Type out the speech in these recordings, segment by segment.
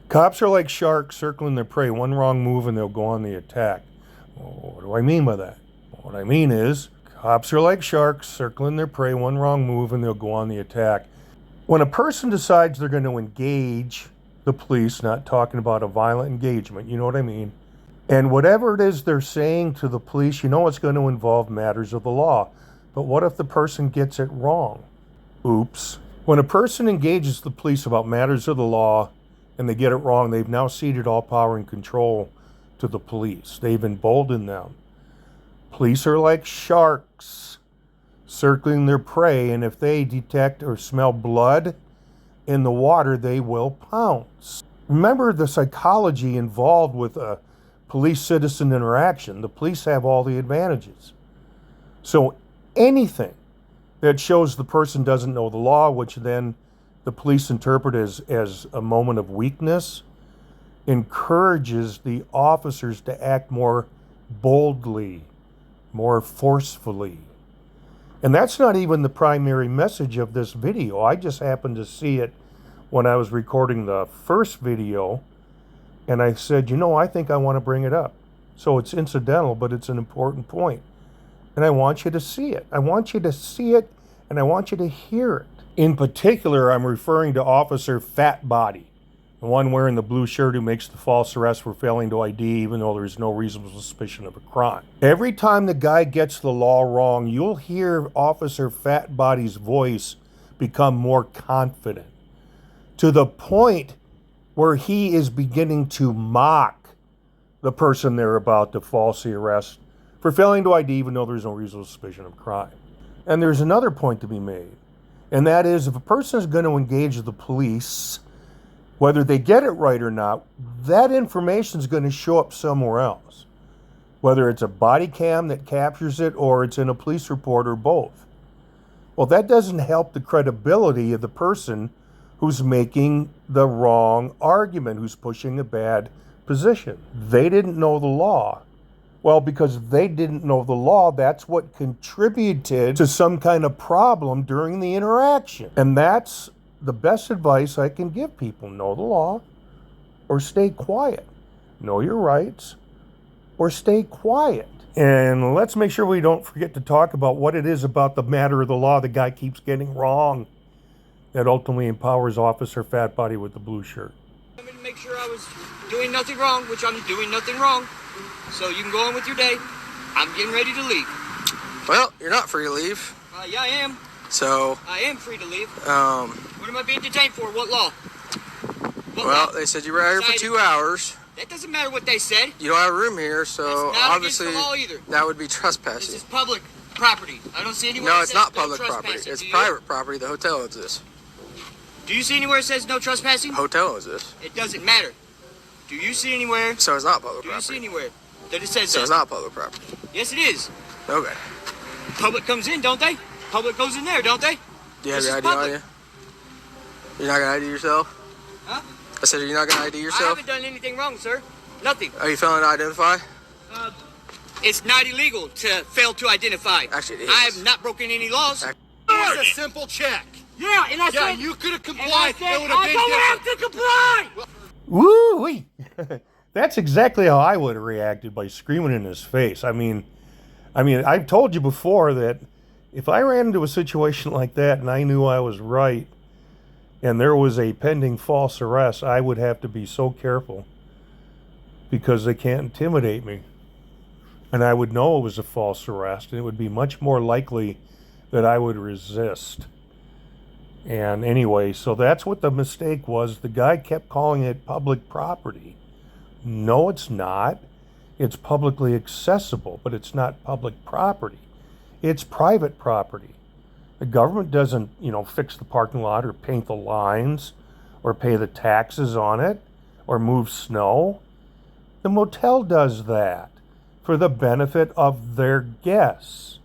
Cops are like sharks circling their prey. One wrong move and they'll go on the attack. Well, what do I mean by that? What I mean is, cops are like sharks circling their prey. One wrong move and they'll go on the attack. When a person decides they're going to engage the police, not talking about a violent engagement, you know what I mean? And whatever it is they're saying to the police, you know it's going to involve matters of the law. But what if the person gets it wrong? Oops. When a person engages the police about matters of the law and they get it wrong, they've now ceded all power and control to the police. They've emboldened them. Police are like sharks circling their prey, and if they detect or smell blood in the water, they will pounce. Remember the psychology involved with a police-citizen interaction. The police have all the advantages. So anything that shows the person doesn't know the law, which then the police interpret as a moment of weakness, encourages the officers to act more boldly, more forcefully. And that's not even the primary message of this video. I just happened to see it when I was recording the first video, and I said, I think I want to bring it up. So it's incidental, but it's an important point. And I want you to see it. I want you to see it, and I want you to hear it. In particular, I'm referring to Officer Fat Body, the one wearing the blue shirt who makes the false arrest for failing to ID even though there's no reasonable suspicion of a crime. Every time the guy gets the law wrong, you'll hear Officer Fat Body's voice become more confident, to the point where he is beginning to mock the person they're about to falsely arrest for failing to ID even though there's no reasonable suspicion of crime. And there's another point to be made, and that is, if a person is going to engage the police, whether they get it right or not, that information is going to show up somewhere else. Whether it's a body cam that captures it or it's in a police report or both. Well, that doesn't help the credibility of the person who's making the wrong argument, who's pushing a bad position. They didn't know the law. Well, because they didn't know the law, that's what contributed to some kind of problem during the interaction. And that's the best advice I can give people. Know the law or stay quiet. Know your rights or stay quiet. And let's make sure we don't forget to talk about what it is about the matter of the law the guy keeps getting wrong that ultimately empowers Officer Fat Body with the blue shirt. I'm going to make sure I was doing nothing wrong, which I'm doing nothing wrong. So you can go on with your day. I'm getting ready to leave. Well, you're not free to leave. Yeah, I am. So I am free to leave. What am I being detained for? What law? Well, they said you were out here for 2 hours. That doesn't matter what they said. You don't have a room here, so That's not obviously against the law either. that would be This trespassing. is public property. I don't see anywhere. No, that it's says not no public property. trespassing. It's Do you? private property. The hotel owns this. Do you see anywhere it says no trespassing? Hotel owns this. It doesn't matter. Do you see anywhere? So it's not public Do you see property. anywhere that it says So that? it's not public property. Yes, it is. Okay. Public comes in, don't they? Public goes in there, don't they? Do you have This your is ID on public. you? You're not gonna ID yourself? Huh? I said you're not gonna ID I yourself? haven't done anything wrong, sir. Nothing. Are you failing to identify? It's not illegal to fail to identify. Actually, it is. I have not broken any laws. Ac- It was a simple check. Yeah, and I Yeah, said, you could have and I complied. said, It would have I been don't different. have to comply. Woo-wee! That's exactly how I would have reacted, by screaming in his face. I mean, I've told you before that if I ran into a situation like that and I knew I was right and there was a pending false arrest, I would have to be so careful because they can't intimidate me. And I would know it was a false arrest, and it would be much more likely that I would resist. And anyway, so that's what the mistake was. The guy kept calling it public property. No, it's not. It's publicly accessible, but it's not public property. It's private property. The government doesn't, fix the parking lot or paint the lines or pay the taxes on it or move snow. The motel does that for the benefit of their guests.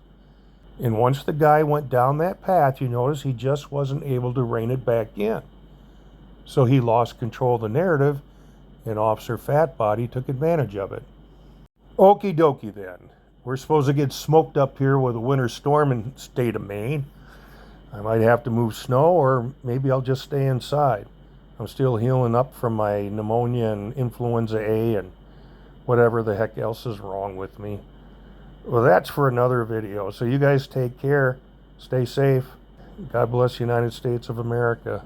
And once the guy went down that path, you notice he just wasn't able to rein it back in. So he lost control of the narrative, and Officer Fat Body took advantage of it. Okie dokie then. We're supposed to get smoked up here with a winter storm in the state of Maine. I might have to move snow, or maybe I'll just stay inside. I'm still healing up from my pneumonia and influenza A and whatever the heck else is wrong with me. Well, that's for another video. So you guys take care. Stay safe. God bless the United States of America.